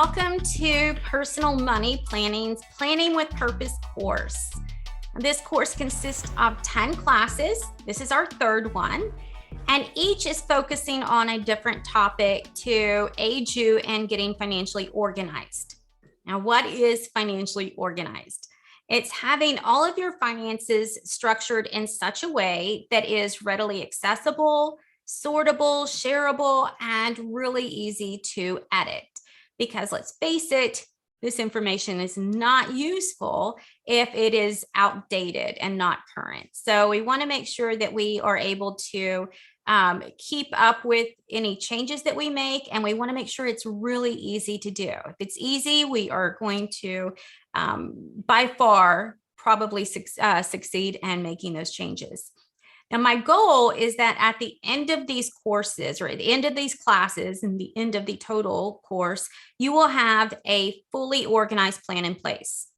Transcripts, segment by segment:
welcome to Personal Money Planning's Planning with Purpose course. This course consists of 10 classes. This is our third one, and each is focusing on a different topic to aid you in getting financially organized. Now, what is financially organized? It's having all of your finances structured in such a way that is readily accessible, sortable, shareable, and really easy to edit. Because let's face it, this information is not useful if it is outdated and not current. So we want to make sure that we are able to keep up with any changes that we make, and we want to make sure it's really easy to do. If it's easy, we are going to by far probably succeed in making those changes. Now, my goal is that at the end of these courses, or at the end of these classes and the end of the total course, you will have a fully organized plan in place.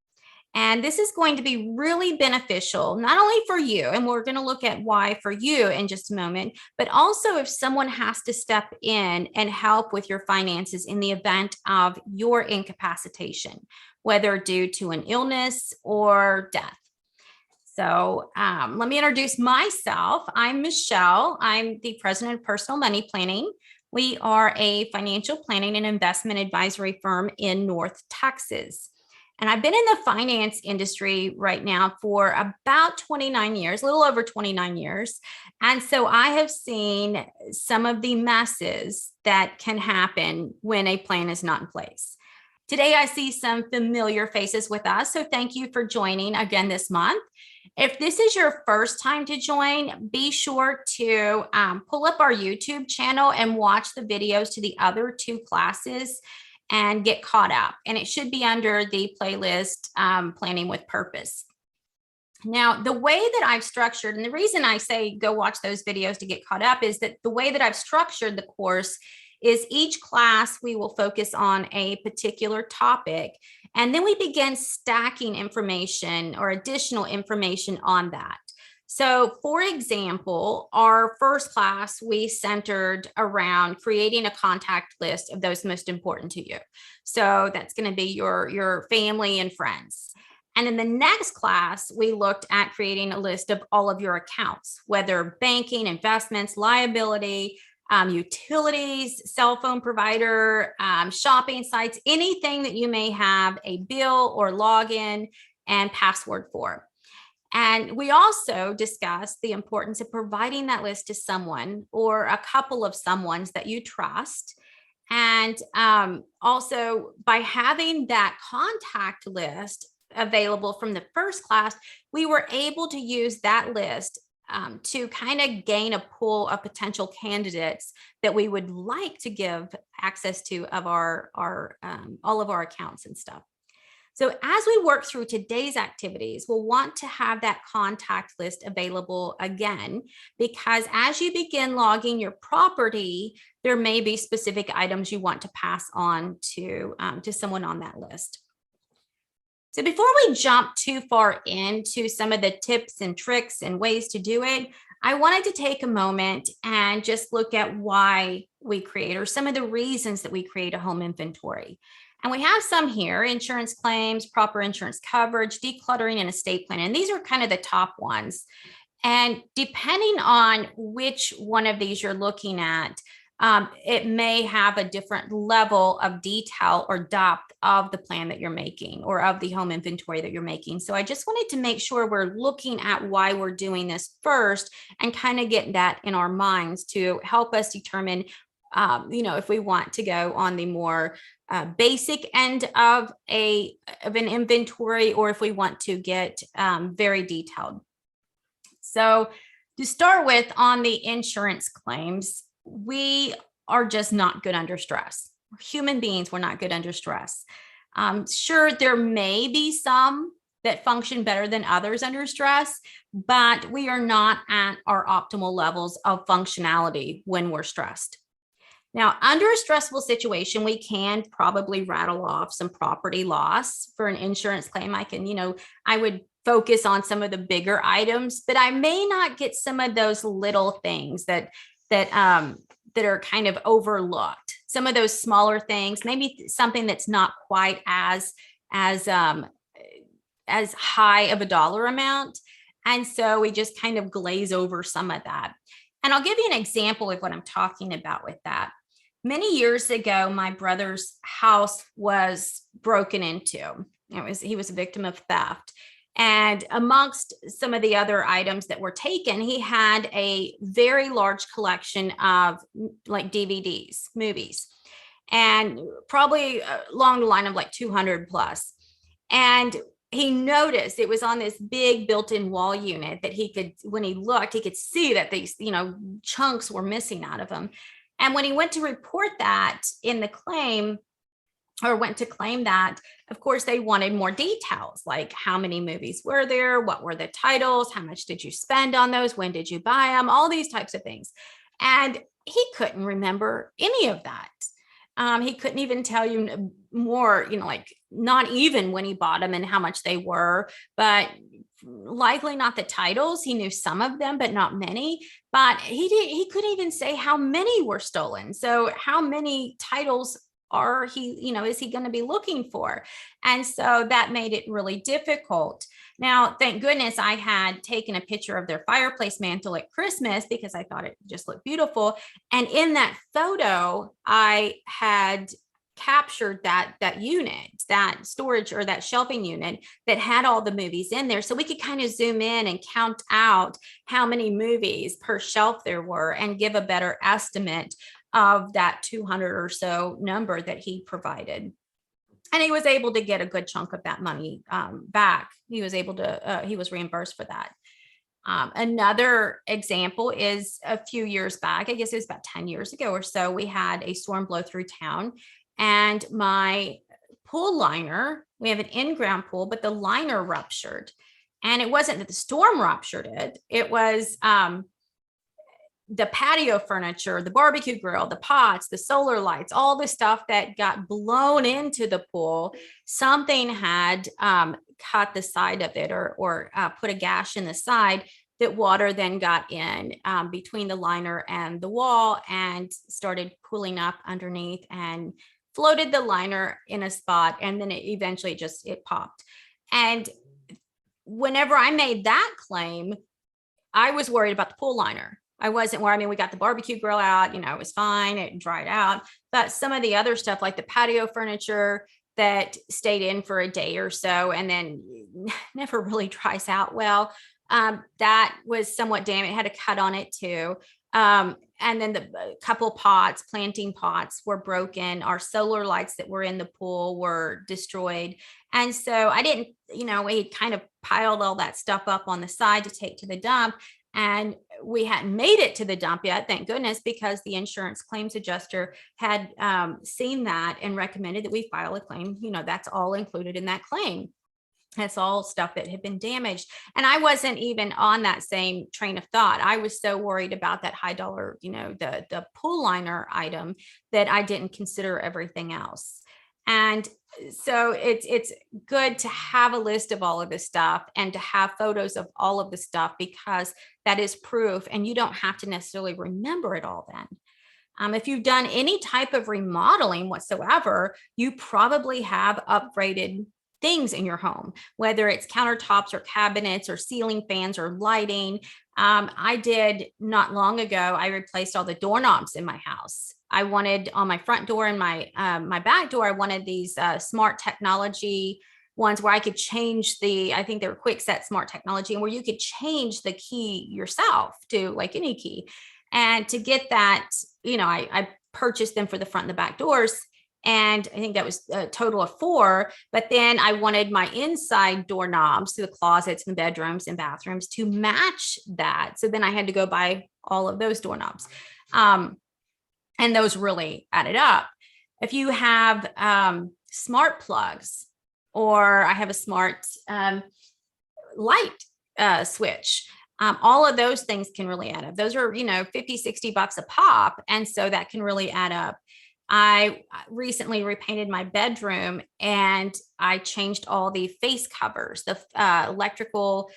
And this is going to be really beneficial, not only for you, and we're going to look at why for you in just a moment, but also if someone has to step in and help with your finances in the event of your incapacitation, whether due to an illness or death. So let me introduce myself. I'm Michelle. I'm the president of Personal Money Planning. We are a financial planning and investment advisory firm in North Texas. And I've been in the finance industry right now for about 29 years, a little over 29 years. And so I have seen some of the messes that can happen when a plan is not in place. Today, I see some familiar faces with us. So thank you for joining again this month. If this is your first time to join, be sure to pull up our YouTube channel and watch the videos to the other two classes and get caught up. And it should be under the playlist, Planning with Purpose. Now, the way that I've structured, and the reason I say go watch those videos to get caught up, is that the way that I've structured the course is each class we will focus on a particular topic, and then we begin stacking information or additional information on that. So for example, our first class, we centered around creating a contact list of those most important to you. So that's going to be your family and friends. And in the next class, we looked at creating a list of all of your accounts, whether banking, investments, liability, utilities, cell phone provider, shopping sites, anything that you may have a bill or login and password for. And we also discussed the importance of providing that list to someone or a couple of someones that you trust. And also by having that contact list available from the first class, we were able to use that list to kind of gain a pool of potential candidates that we would like to give access to of our all of our accounts and stuff. So as we work through today's activities, we'll want to have that contact list available again, because as you begin logging your property, there may be specific items you want to pass on to someone on that list. So before we jump too far into some of the tips and tricks and ways to do it, I wanted to take a moment and just look at why we create, or some of the reasons that we create a home inventory. And we have some here: insurance claims, proper insurance coverage, decluttering, and estate planning. And these are kind of the top ones. And depending on which one of these you're looking at, it may have a different level of detail or depth of the plan that you're making, or of the home inventory that you're making. So I just wanted to make sure we're looking at why we're doing this first and kind of get that in our minds to help us determine, if we want to go on the more basic end of an inventory, or if we want to get very detailed. So to start with, on the insurance claims, we are just not good under stress. We're human beings, we're not good under stress. Sure, there may be some that function better than others under stress, but we are not at our optimal levels of functionality when we're stressed. Now, under a stressful situation, we can probably rattle off some property loss for an insurance claim. I would focus on some of the bigger items, but I may not get some of those little things that are kind of overlooked. some of those smaller things, maybe something that's not quite as high of a dollar amount. And so we just kind of glaze over some of that. And I'll give you an example of what I'm talking about with that. Many years ago, my brother's house was broken into. He was a victim of theft. And amongst some of the other items that were taken, he had a very large collection of like DVDs, movies, and probably along the line of like 200 plus. And he noticed it was on this big built-in wall unit that he could, when he looked, he could see that these, chunks were missing out of them. And when he went to report that in the claim, or went to claim that, of course, they wanted more details, like how many movies were there, what were the titles, how much did you spend on those, when did you buy them, all these types of things. And he couldn't remember any of that. He couldn't even tell you more, like not even when he bought them and how much they were, but likely not the titles. He knew some of them, but not many. But he couldn't even say how many were stolen. So how many titles is he going to be looking for? And so that made it really difficult. Now, thank goodness I had taken a picture of their fireplace mantle at Christmas because I thought it just looked beautiful. And in that photo, I had captured that unit, that storage or that shelving unit that had all the movies in there. So we could kind of zoom in and count out how many movies per shelf there were and give a better estimate of that 200 or so number that he provided. And he was able to get a good chunk of that money back. He was reimbursed for that. Another example is a few years back, I guess it was about 10 years ago or so, we had a storm blow through town, and my pool liner, we have an in-ground pool, but the liner ruptured. And it wasn't that the storm ruptured it. It was the patio furniture, the barbecue grill, the pots, the solar lights, all the stuff that got blown into the pool. Something had cut the side of it or put a gash in the side that water then got in between the liner and the wall and started pooling up underneath and floated the liner in a spot. And then it popped. And whenever I made that claim, I was worried about the pool liner. I wasn't worried. We got the barbecue grill out, it was fine. It dried out. But some of the other stuff, like the patio furniture that stayed in for a day or so and then never really dries out well, that was somewhat damaged. It had a cut on it too. And then the couple planting pots were broken. Our solar lights that were in the pool were destroyed. And so I didn't, we kind of piled all that stuff up on the side to take to the dump. And we hadn't made it to the dump yet, thank goodness, because the insurance claims adjuster had seen that and recommended that we file a claim. That's all included in that claim. That's all stuff that had been damaged. And I wasn't even on that same train of thought. I was so worried about that high dollar, the pool liner item, that I didn't consider everything else. And so it's good to have a list of all of this stuff and to have photos of all of the stuff, because that is proof and you don't have to necessarily remember it all then. If you've done any type of remodeling whatsoever, you probably have upgraded things in your home, whether it's countertops or cabinets or ceiling fans or lighting. I did not long ago, I replaced all the doorknobs in my house. I wanted on my front door and my back door, I wanted these smart technology ones where I could change I think they were quick set smart technology, and where you could change the key yourself to like any key. And to get that, I purchased them for the front and the back doors. And I think that was a total of 4. But then I wanted my inside doorknobs to the closets and bedrooms and bathrooms to match that. So then I had to go buy all of those doorknobs. And those really added up. If you have smart plugs, or I have a smart light switch, all of those things can really add up. Those are, $50-$60 a pop. And so that can really add up. I recently repainted my bedroom and I changed all the face covers, the electrical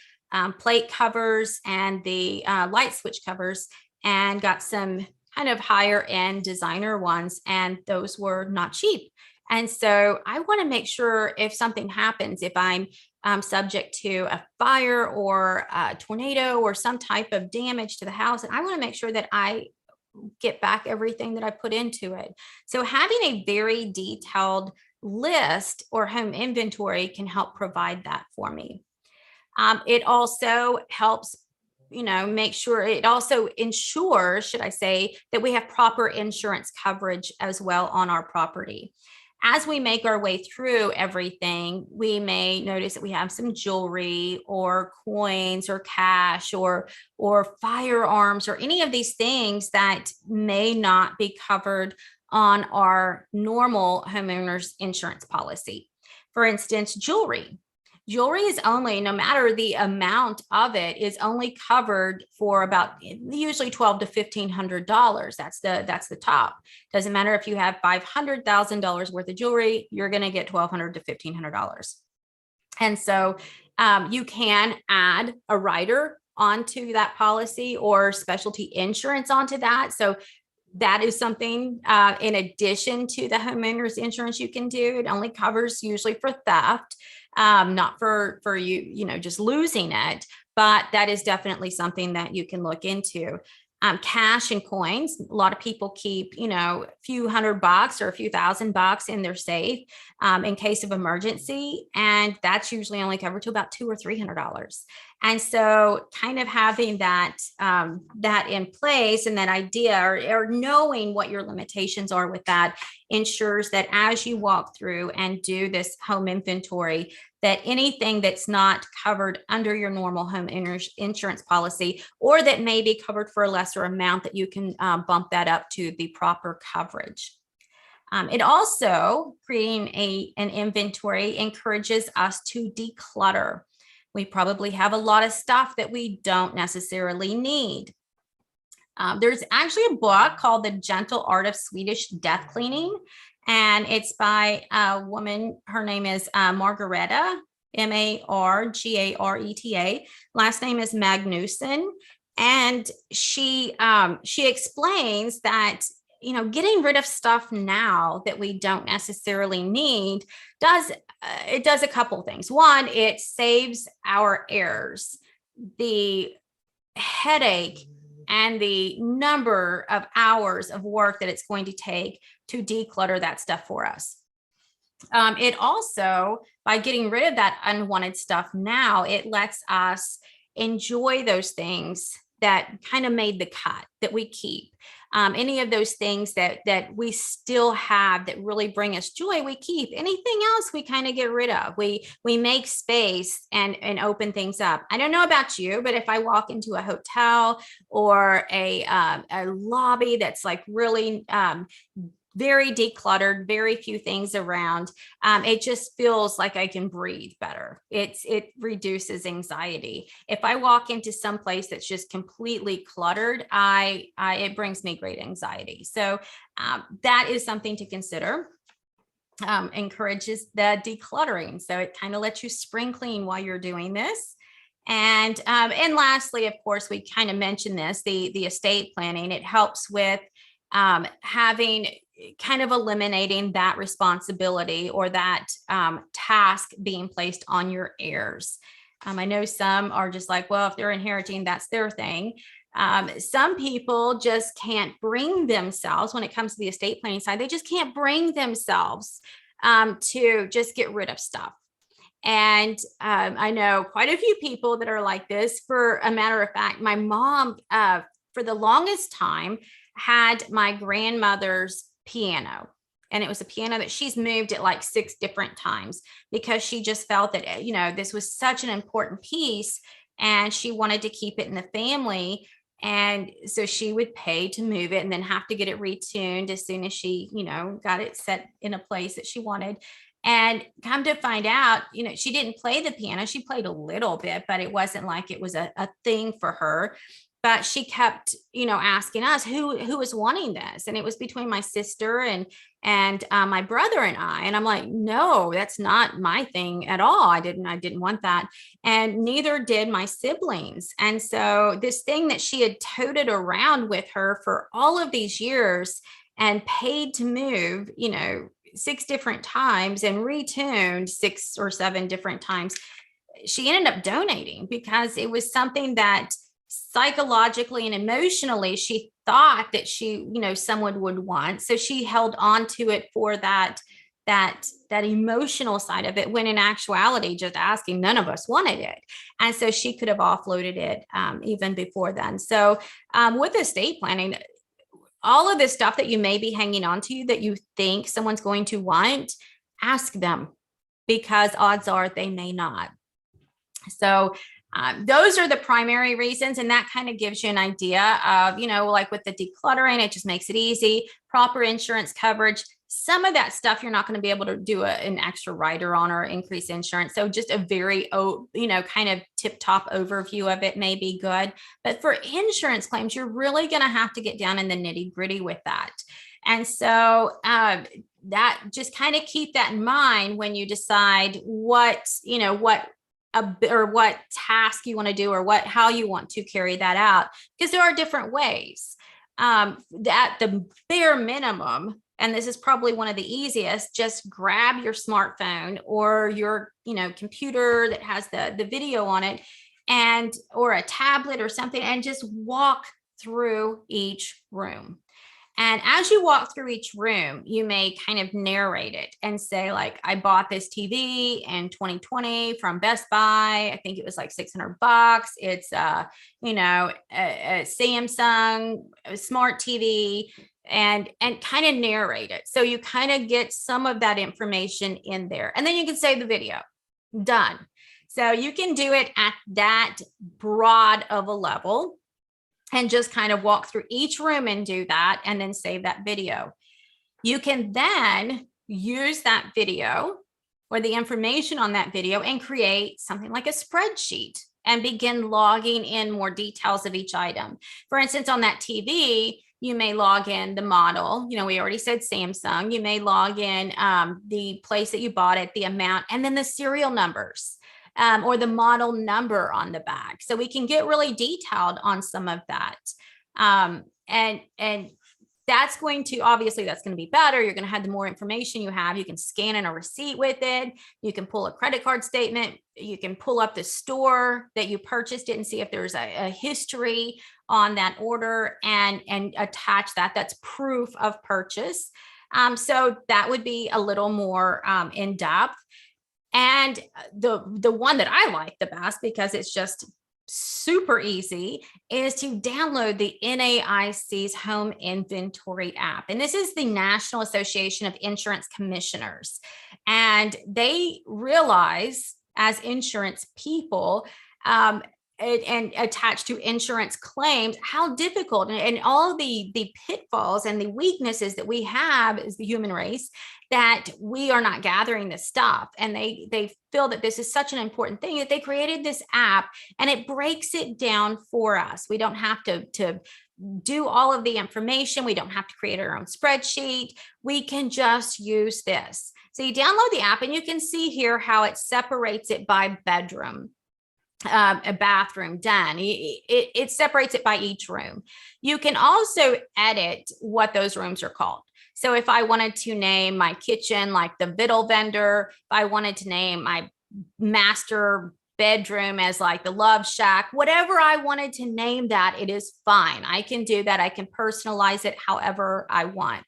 plate covers and the light switch covers, and got some kind of higher end designer ones, and those were not cheap. And so I want to make sure if something happens, if I'm subject to a fire or a tornado or some type of damage to the house, and I want to make sure that I get back everything that I put into it. So having a very detailed list or home inventory can help provide that for me. It also helps, make sure, it also ensures, should I say, that we have proper insurance coverage as well on our property. As we make our way through everything, we may notice that we have some jewelry or coins or cash or firearms or any of these things that may not be covered on our normal homeowners insurance policy. For instance, jewelry. Jewelry is only, no matter the amount of it, is only covered for about usually $1,200 to $1,500. That's the top. Doesn't matter if you have $500,000 worth of jewelry, you're going to get $1,200 to $1,500. And so you can add a rider onto that policy or specialty insurance onto that. So that is something in addition to the homeowner's insurance you can do. It only covers usually for theft, not for you, just losing it, but that is definitely something that you can look into. Cash and coins. A lot of people keep, a few $100 or a few $1,000 in their safe in case of emergency. And that's usually only covered to about $200 or $300. And so kind of having that in place and that idea or knowing what your limitations are with that ensures that as you walk through and do this home inventory, that anything that's not covered under your normal home insurance policy or that may be covered for a lesser amount, that you can bump that up to the proper coverage. It also, creating an inventory encourages us to declutter. We probably have a lot of stuff that we don't necessarily need. There's actually a book called The Gentle Art of Swedish Death Cleaning, and it's by a woman. Her name is Margareta, Margareta. Last name is Magnusson. And she explains that, getting rid of stuff now that we don't necessarily need does a couple things. One, it saves our heirs the headache and the number of hours of work that it's going to take to declutter that stuff for us. It also, by getting rid of that unwanted stuff now, it lets us enjoy those things that kind of made the cut that we keep. Any of those things that we still have that really bring us joy, we keep. Anything else we kind of get rid of. We make space and open things up. I don't know about you, but if I walk into a hotel or a lobby that's like really very decluttered, very few things around, it just feels like I can breathe better. It reduces anxiety. If I walk into some place that's just completely cluttered, it brings me great anxiety. So that is something to consider. Encourages the decluttering. So it kind of lets you spring clean while you're doing this. And lastly, of course, we kind of mentioned this, the estate planning. It helps with having kind of eliminating that responsibility or that task being placed on your heirs. I know some are just like, well, if they're inheriting, that's their thing. Some people just can't bring themselves, when it comes to the estate planning side, they just can't bring themselves to just get rid of stuff. And I know quite a few people that are like this. For a matter of fact, my mom, for the longest time, had my grandmother's piano. And it was a piano that she's moved at like 6 different times because she just felt that, this was such an important piece and she wanted to keep it in the family. And so she would pay to move it and then have to get it retuned as soon as she, got it set in a place that she wanted. And come to find out, she didn't play the piano. She played a little bit, but it wasn't like it was a thing for her. but she kept, asking us who was wanting this. And it was between my sister and my brother and I. And I'm like, no, that's not my thing at all. I didn't want that. And neither did my siblings. And so this thing that she had toted around with her for all of these years and paid to move, 6 different times and retuned 6 or 7 different times, she ended up donating because it was something that psychologically and emotionally she thought that someone would want. So she held on to it for that emotional side of it, when in actuality, just asking, none of us wanted it. And so she could have offloaded it even before then. So with estate planning, all of this stuff that you may be hanging on to that you think someone's going to want, ask them, because odds are they may not. So those are the primary reasons. And that kind of gives you an idea of, like with the decluttering, it just makes it easy. Proper insurance coverage. Some of that stuff you're not going to be able to do an extra rider on or increase insurance. So just a very, kind of tip-top overview of it may be good. But for insurance claims, you're really going to have to get down in the nitty-gritty with that. And so that just kind of keep that in mind when you decide what task you want to do, or how you want to carry that out, because there are different ways. At the bare minimum, and this is probably one of the easiest, just grab your smartphone or your computer that has the video on it, or a tablet or something, and just walk through each room. And as you walk through each room, you may kind of narrate it and say, like, I bought this TV in 2020 from Best Buy. I think it was like $600. It's a Samsung smart TV, and kind of narrate it. So you kind of get some of that information in there. And then you can save the video. Done. So you can do it at that broad of a level, and just kind of walk through each room and do that, and then save that video. You can then use that video or the information on that video and create something like a spreadsheet and begin logging in more details of each item. For instance, on that TV, you may log in the model. We already said Samsung. You may log in the place that you bought it, the amount, and then the serial numbers. Or the model number on the back. So we can get really detailed on some of that. And that's going to be better. You're going to have the more information you have. You can scan in a receipt with it. You can pull a credit card statement. You can pull up the store that you purchased it and see if there's a history on that order, and attach that. That's proof of purchase. So that would be a little more in depth. And the one that I like the best, because it's just super easy, is to download the NAIC's Home Inventory app. And this is the National Association of Insurance Commissioners. And they realize, as insurance people, and attached to insurance claims, how difficult and all the pitfalls and the weaknesses that we have as the human race, that we are not gathering this stuff. And they feel that this is such an important thing that they created this app, and it breaks it down for us. We don't have to do all of the information. We don't have to create our own spreadsheet. We can just use this. So you download the app, and you can see here how it separates it by bedroom. A bathroom, done. It separates it by each room. You can also edit what those rooms are called. So if I wanted to name my kitchen like the Vittle vendor, if I wanted to name my master bedroom as like the Love Shack, whatever I wanted to name that, it is fine. I can do that. I can personalize it however I want.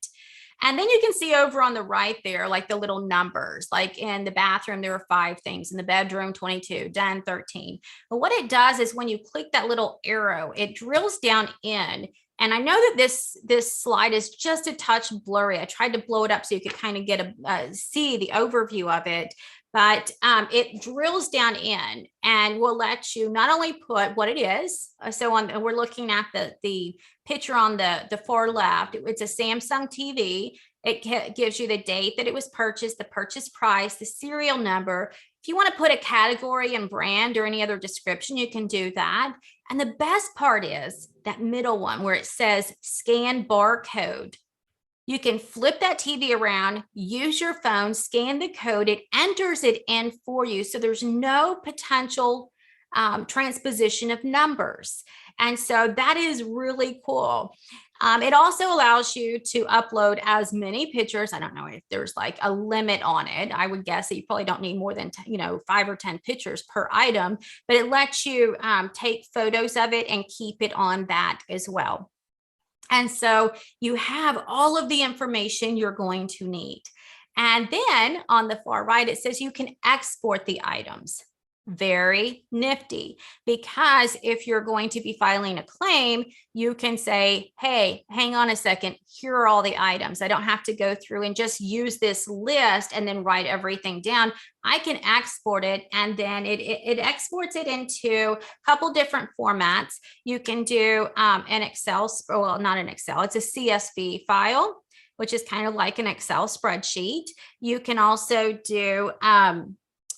And then you can see over on the right there, like the little numbers, like in the bathroom, there are 5 things, in the bedroom, 22, done, 13. But what it does is when you click that little arrow, it drills down in. And I know that this slide is just a touch blurry. I tried to blow it up so you could kind of get see the overview of it. But it drills down in and will let you not only put what it is. So we're looking at the picture on the far left. It's a Samsung TV. It gives you the date that it was purchased, the purchase price, the serial number. If you want to put a category and brand or any other description, you can do that. And the best part is that middle one where it says scan barcode. You can flip that TV around, use your phone, scan the code, it enters it in for you. So there's no potential transposition of numbers. And so that is really cool. It also allows you to upload as many pictures. I don't know if there's like a limit on it. I would guess that you probably don't need more than 5 or 10 pictures per item, but it lets you take photos of it and keep it on that as well. And so you have all of the information you're going to need. And then on the far right, it says you can export the items. Very nifty, because if you're going to be filing a claim, you can say, hey, hang on a second, here are all the items. I don't have to go through and just use this list and then write everything down. I can export it, and then it exports it into a couple different formats. You can do an Excel, well, not an Excel, it's a CSV file, which is kind of like an Excel spreadsheet. You can also do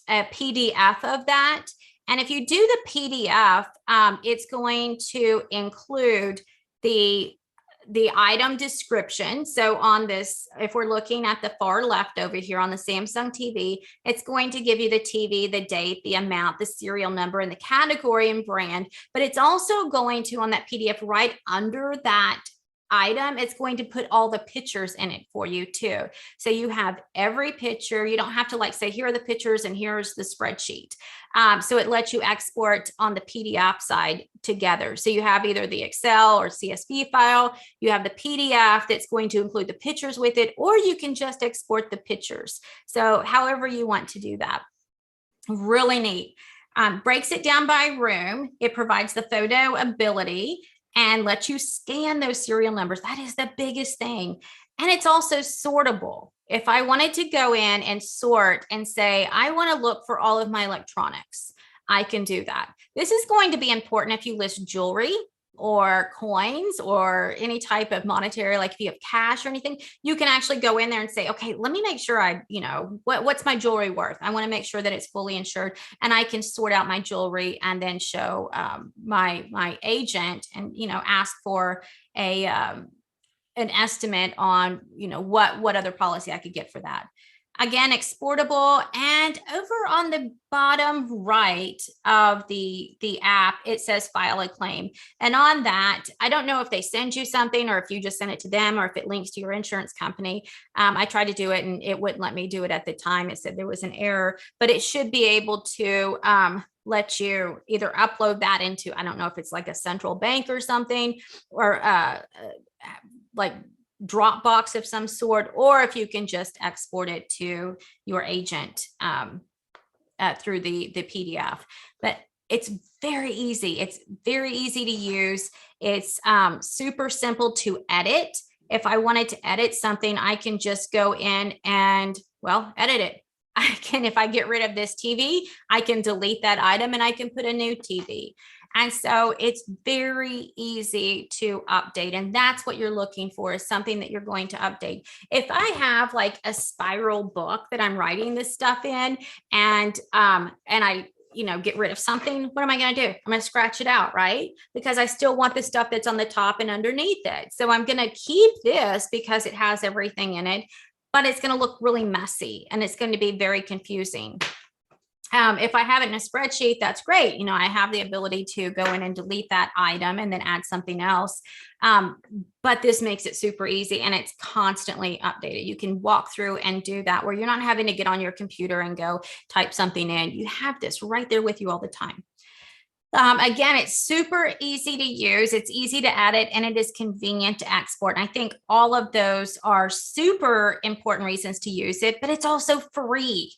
a PDF of that. And if you do the PDF, it's going to include the item description. So on this, if we're looking at the far left over here on the Samsung TV, it's going to give you the TV, the date, the amount, the serial number, and the category and brand. But it's also going to, on that PDF right under that item, it's going to put all the pictures in it for you too. So you have every picture. You don't have to like say, here are the pictures and here's the spreadsheet. So it lets you export on the PDF side together. So you have either the Excel or CSV file, you have the PDF that's going to include the pictures with it, or you can just export the pictures. So however you want to do that. Really neat. Breaks it down by room. It provides the photo ability and let you scan those serial numbers. That is the biggest thing. And it's also sortable. If I wanted to go in and sort and say, I want to look for all of my electronics, I can do that. This is going to be important if you list jewelry or coins or any type of monetary, like if you have cash or anything, you can actually go in there and say, okay, let me make sure what's my jewelry worth? I want to make sure that it's fully insured, and I can sort out my jewelry and then show my agent and, ask for an estimate on, what other policy I could get for that. Again, exportable. And over on the bottom right of the app, it says file a claim. And on that, I don't know if they send you something or if you just send it to them or if it links to your insurance company. I tried to do it and it wouldn't let me do it at the time. It said there was an error, but it should be able to let you either upload that into, I don't know if it's like a central bank or something, or like Dropbox of some sort, or if you can just export it to your agent through the PDF. But it's very easy. It's very easy to use. It's super simple to edit. If I wanted to edit something, I can just go in and, edit it. If I get rid of this TV, I can delete that item and I can put a new TV. And so it's very easy to update. And that's what you're looking for, is something that you're going to update. If I have like a spiral book that I'm writing this stuff in, and I get rid of something, what am I going to do? I'm going to scratch it out, right? Because I still want the stuff that's on the top and underneath it. So I'm going to keep this because it has everything in it, but it's going to look really messy and it's going to be very confusing. If I have it in a spreadsheet, that's great. I have the ability to go in and delete that item and then add something else. But this makes it super easy and it's constantly updated. You can walk through and do that where you're not having to get on your computer and go type something in. You have this right there with you all the time. Again, it's super easy to use. It's easy to edit and it is convenient to export. And I think all of those are super important reasons to use it, but it's also free.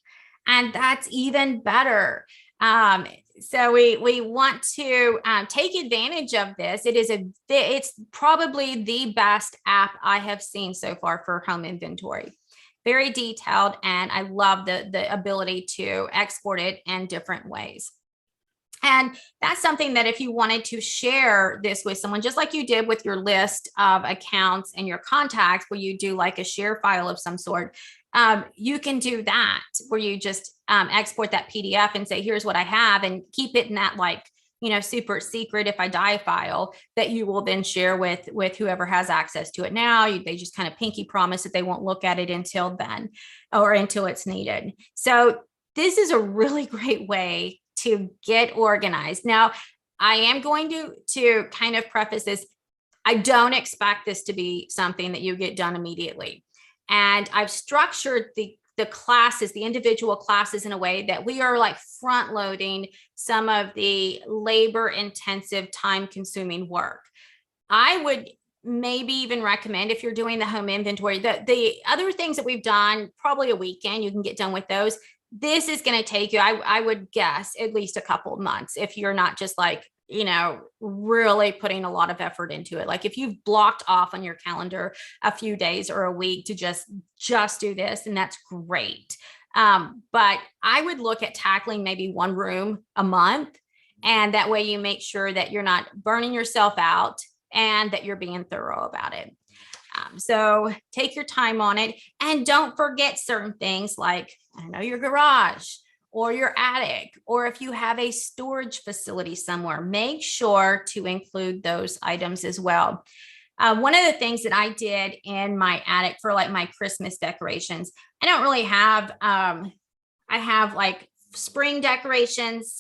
And that's even better. So we want to take advantage of this. It's probably the best app I have seen so far for home inventory. Very detailed, and I love the ability to export it in different ways. And that's something that if you wanted to share this with someone, just like you did with your list of accounts and your contacts, where you do like a share file of some sort, you can do that where you just export that PDF and say, here's what I have, and keep it in that super secret if I die file that you will then share with whoever has access to it now. They just kind of pinky promise that they won't look at it until then or until it's needed. So this is a really great way to get organized. Now, I am going to kind of preface this. I don't expect this to be something that you get done immediately. And I've structured the classes, the individual classes, in a way that we are like front loading some of the labor intensive, time consuming work. I would maybe even recommend, if you're doing the home inventory, the other things that we've done, probably a weekend, you can get done with those. This is going to take you, I would guess, at least a couple of months if you're not just like, really putting a lot of effort into it. Like if you've blocked off on your calendar a few days or a week to just do this, and that's great. But I would look at tackling maybe one room a month. And that way you make sure that you're not burning yourself out and that you're being thorough about it. So take your time on it, and don't forget certain things like, your garage or your attic, or if you have a storage facility somewhere, make sure to include those items as well. One of the things that I did in my attic for like my Christmas decorations, I don't really have, I have like spring decorations,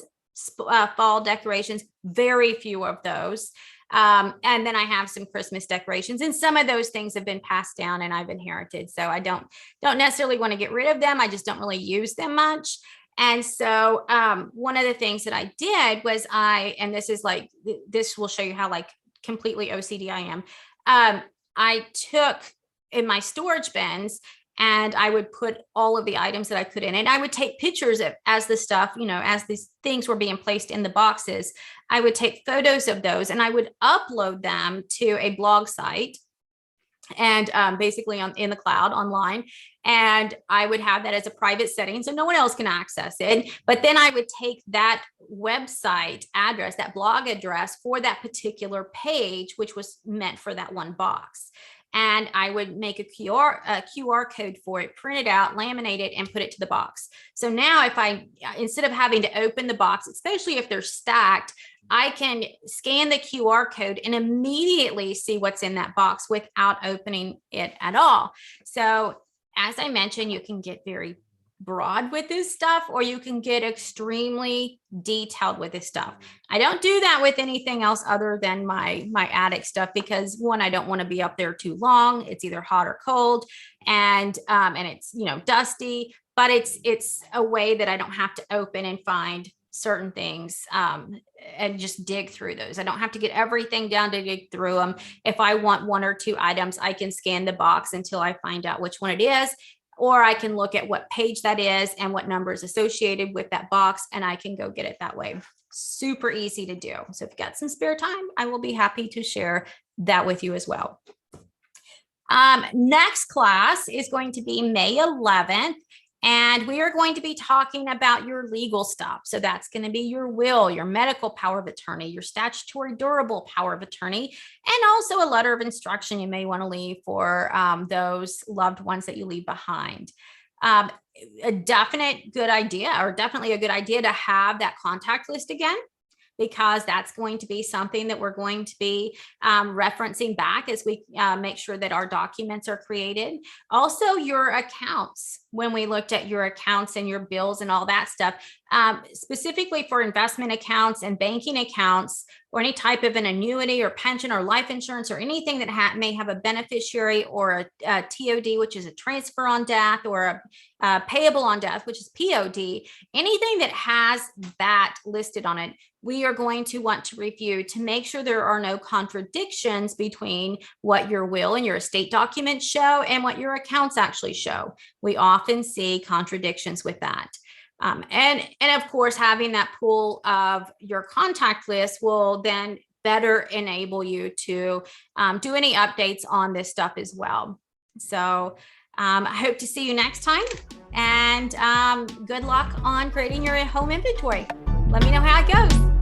fall decorations, very few of those. And then I have some Christmas decorations, and some of those things have been passed down and I've inherited. So I don't necessarily want to get rid of them. I just don't really use them much. And so one of the things that I did was and this is like, this will show you how like completely OCD I am. I took in my storage bins, and I would put all of the items that I could in, and I would take pictures of as the stuff, as these things were being placed in the boxes, I would take photos of those and I would upload them to a blog site, and basically in the cloud online. And I would have that as a private setting, so no one else can access it. But then I would take that website address, that blog address for that particular page, which was meant for that one box. And I would make a QR code for it, print it out, laminate it, and put it to the box. So now instead of having to open the box, especially if they're stacked, I can scan the QR code and immediately see what's in that box without opening it at all. So as I mentioned, you can get very broad with this stuff, or you can get extremely detailed with this stuff. I don't do that with anything else other than my attic stuff, because one, I don't want to be up there too long. It's either hot or cold, and it's dusty, but it's a way that I don't have to open and find certain things and just dig through those. I don't have to get everything down to dig through them. If I want one or two items, I can scan the box until I find out which one it is, or I can look at what page that is and what number is associated with that box, and I can go get it that way. Super easy to do. So if you've got some spare time, I will be happy to share that with you as well. Next class is going to be May 11th. And we are going to be talking about your legal stuff. So that's going to be your will, your medical power of attorney, your statutory durable power of attorney, and also a letter of instruction you may want to leave for those loved ones that you leave behind. A definitely a good idea to have that contact list again, because that's going to be something that we're going to be referencing back as we make sure that our documents are created. Also, your accounts, when we looked at your accounts and your bills and all that stuff, specifically for investment accounts and banking accounts, or any type of an annuity or pension or life insurance, or anything that may have a beneficiary or a TOD, which is a transfer on death, or a payable on death, which is POD, anything that has that listed on it, we are going to want to review to make sure there are no contradictions between what your will and your estate documents show and what your accounts actually show. We often see contradictions with that. And of course, having that pool of your contact list will then better enable you to do any updates on this stuff as well. So I hope to see you next time, and good luck on creating your home inventory. Let me know how it goes.